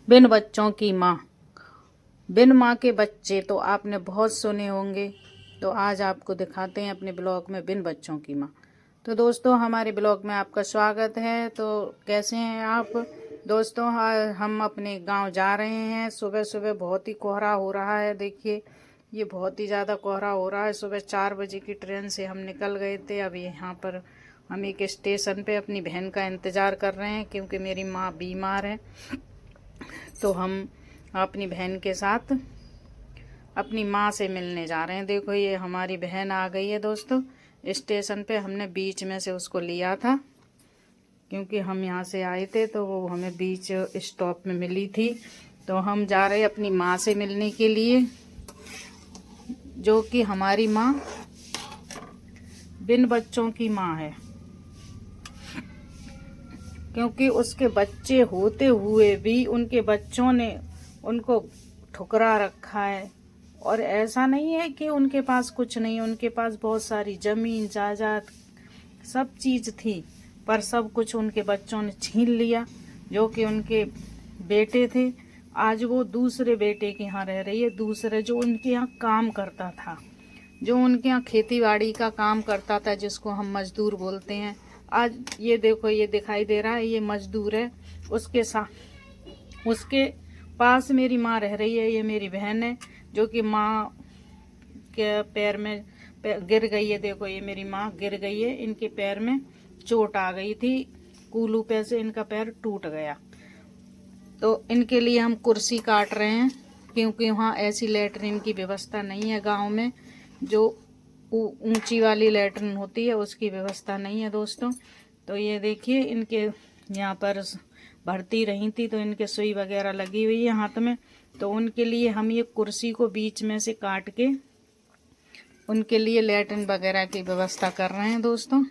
बिन बच्चों की माँ। बिन माँ के बच्चे तो आपने बहुत सुने होंगे, तो आज आपको दिखाते हैं अपने ब्लॉग में बिन बच्चों की माँ। तो दोस्तों, हमारे ब्लॉग में आपका स्वागत है। तो कैसे हैं आप दोस्तों? हम अपने गांव जा रहे हैं। सुबह सुबह बहुत ही कोहरा हो रहा है। देखिए, ये बहुत ही ज़्यादा कोहरा हो रहा है। सुबह 4 बजे की ट्रेन से हम निकल गए थे। अब यहाँ पर हम एक स्टेशन पे अपनी बहन का इंतज़ार कर रहे हैं, क्योंकि मेरी माँ बीमार है। तो हम अपनी बहन के साथ अपनी माँ से मिलने जा रहे हैं। देखो, ये हमारी बहन आ गई है दोस्तों। स्टेशन पे हमने बीच में से उसको लिया था, क्योंकि हम यहाँ से आए थे तो वो हमें बीच स्टॉप में मिली थी। तो हम जा रहे हैं अपनी माँ से मिलने के लिए, जो कि हमारी माँ बिन बच्चों की माँ है। क्योंकि उसके बच्चे होते हुए भी उनके बच्चों ने उनको ठुकरा रखा है। और ऐसा नहीं है कि उनके पास कुछ नहीं, उनके पास बहुत सारी ज़मीन जायदाद सब चीज़ थी, पर सब कुछ उनके बच्चों ने छीन लिया। जो कि उनके बेटे थे, आज वो दूसरे बेटे के यहाँ रह रही है। दूसरे जो उनके यहाँ काम करता था, जो उनके यहाँ खेती बाड़ी का काम करता था, जिसको हम मजदूर बोलते हैं। आज ये देखो, ये दिखाई दे रहा है, ये मजदूर है। उसके साथ उसके पास मेरी माँ रह रही है। ये मेरी बहन है, जो कि माँ के पैर में गिर गई है। देखो, ये मेरी माँ गिर गई है। इनके पैर में चोट आ गई थी, कूलू पे से इनका पैर टूट गया। तो इनके लिए हम कुर्सी काट रहे हैं, क्योंकि वहाँ ऐसी लैट्रिन की व्यवस्था नहीं है गांव में। जो ऊंची वाली लैट्रिन होती है, उसकी व्यवस्था नहीं है दोस्तों। तो ये देखिए, इनके यहाँ पर भर्ती रही थी, तो इनके सुई वगैरह लगी हुई है हाथ में। तो उनके लिए हम ये कुर्सी को बीच में से काट के उनके लिए लैट्रिन वगैरह की व्यवस्था कर रहे हैं दोस्तों।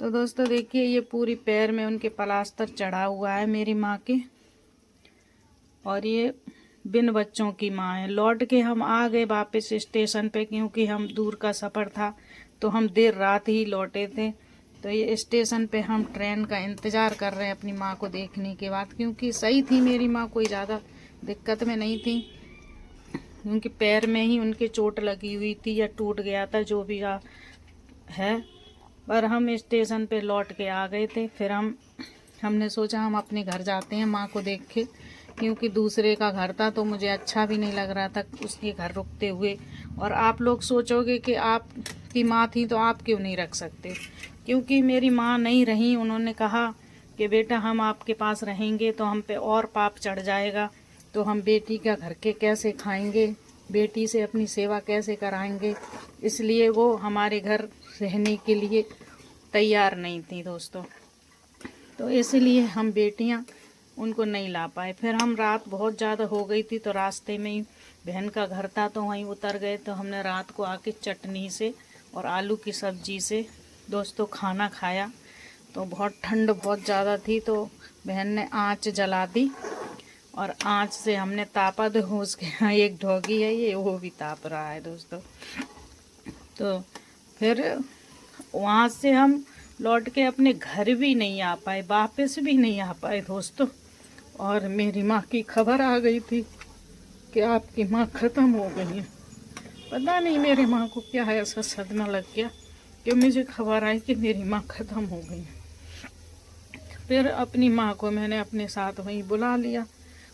तो दोस्तों देखिए, ये पूरी पैर में उनके प्लास्टर चढ़ा हुआ है मेरी माँ के। और ये बिन बच्चों की माँ है। लौट के हम आ गए वापस स्टेशन पे, क्योंकि हम दूर का सफ़र था, तो हम देर रात ही लौटे थे। तो ये स्टेशन पे हम ट्रेन का इंतज़ार कर रहे हैं अपनी माँ को देखने के बाद, क्योंकि सही थी मेरी माँ, कोई ज़्यादा दिक्कत में नहीं थी। क्योंकि पैर में ही उनके चोट लगी हुई थी, या टूट गया था, जो भी है। पर हम स्टेशन पे लौट के आ गए थे। फिर हमने सोचा हम अपने घर जाते हैं माँ को देख के, क्योंकि दूसरे का घर था तो मुझे अच्छा भी नहीं लग रहा था उसके घर रुकते हुए। और आप लोग सोचोगे कि आपकी माँ थी तो आप क्यों नहीं रख सकते, क्योंकि मेरी माँ नहीं रही। उन्होंने कहा कि बेटा, हम आपके पास रहेंगे तो हम पे और पाप चढ़ जाएगा, तो हम बेटी का घर के कैसे खाएंगे, बेटी से अपनी सेवा कैसे कराएंगे। इसलिए वो हमारे घर रहने के लिए तैयार नहीं थी दोस्तों। तो इसलिए हम बेटियां उनको नहीं ला पाए। फिर हम रात बहुत ज़्यादा हो गई थी, तो रास्ते में ही बहन का घर था, तो वहीं उतर गए। तो हमने रात को आके चटनी से और आलू की सब्ज़ी से दोस्तों खाना खाया। तो बहुत ठंड बहुत ज़्यादा थी, तो बहन ने आँच जला दी और आँच से हमने तापा। तो उसके यहाँ एक डॉगी है, ये वो भी ताप रहा है दोस्तों। तो फिर वहाँ से हम लौट के अपने घर भी नहीं आ पाए, वापस भी नहीं आ पाए दोस्तों। और मेरी माँ की खबर आ गई थी कि आपकी माँ ख़त्म हो गई है। पता नहीं मेरी माँ को क्या है, ऐसा सदमा लग गया कि मुझे खबर आई कि मेरी माँ ख़त्म हो गई है। फिर अपनी माँ को मैंने अपने साथ वहीं बुला लिया।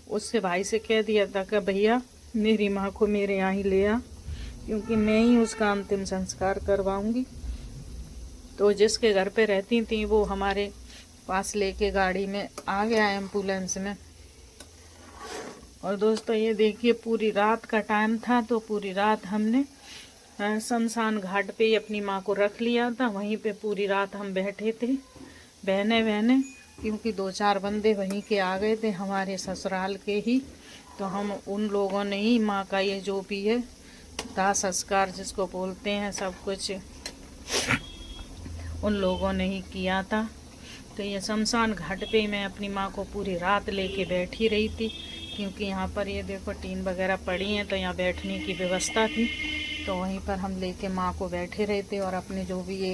उससे भाई से कह दिया था कि भैया, मेरी माँ को मेरे यहाँ ही ले आ, क्योंकि मैं ही उसका अंतिम संस्कार करवाऊंगी। तो जिसके घर पे रहती थी वो हमारे पास लेके गाड़ी में आ गया, एम्बुलेंस में। और दोस्तों ये देखिए, पूरी रात का टाइम था, तो पूरी रात हमने शमशान घाट पे ही अपनी माँ को रख लिया था। वहीं पे पूरी रात हम बैठे थे, बहने, क्योंकि 2-4 बंदे वहीं के आ गए थे हमारे ससुराल के ही। तो हम उन लोगों ने ही माँ का ये जो भी है दाह संस्कार जिसको बोलते हैं, सब कुछ उन लोगों ने ही किया था। तो ये शमशान घाट पे मैं अपनी माँ को पूरी रात लेके बैठी रही थी, क्योंकि यहाँ पर ये देखो टीन वगैरह पड़ी हैं, तो यहाँ बैठने की व्यवस्था थी। तो वहीं पर हम लेके माँ को बैठे रहे थे, और अपने जो भी ये